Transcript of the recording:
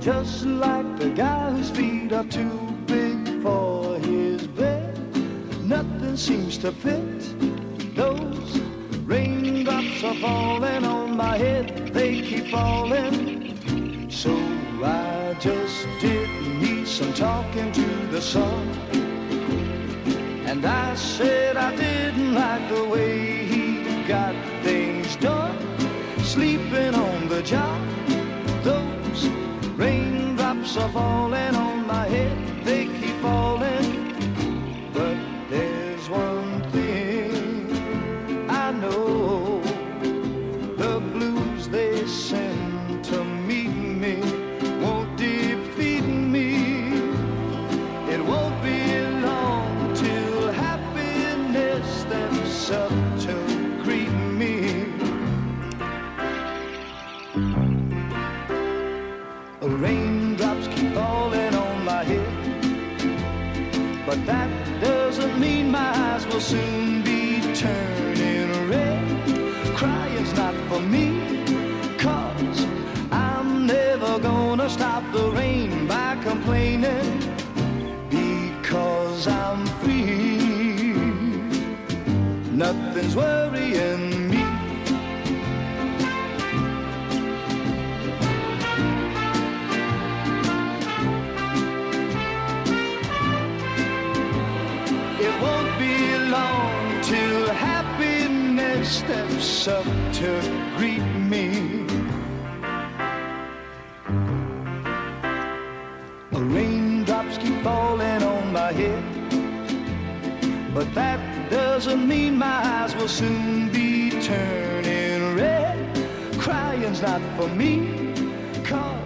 just like the guy whose feet are too big for his bed. Nothing seems to fit. Those raindrops are falling on my head, they keep falling. So I just did me some talking to the sun, and I said I didn't like the way he got things done, sleeping on the job. Those raindrops are falling on my head, they keep falling. But there's one thing I know, the blues they send to meet me won't defeat me. It won't be long till happiness steps up to greet me. Raindrops keep falling on my head, but that doesn't mean my eyes will soon be turning red. Crying's not for me, 'cause I'm never gonna stop the rain by complaining, because I'm free. Nothing's worrying me. It won't be long till happiness steps up to greet me. Raindrops keep falling on my head, but that doesn't mean my eyes will soon be turning red. Crying's not for me, 'cause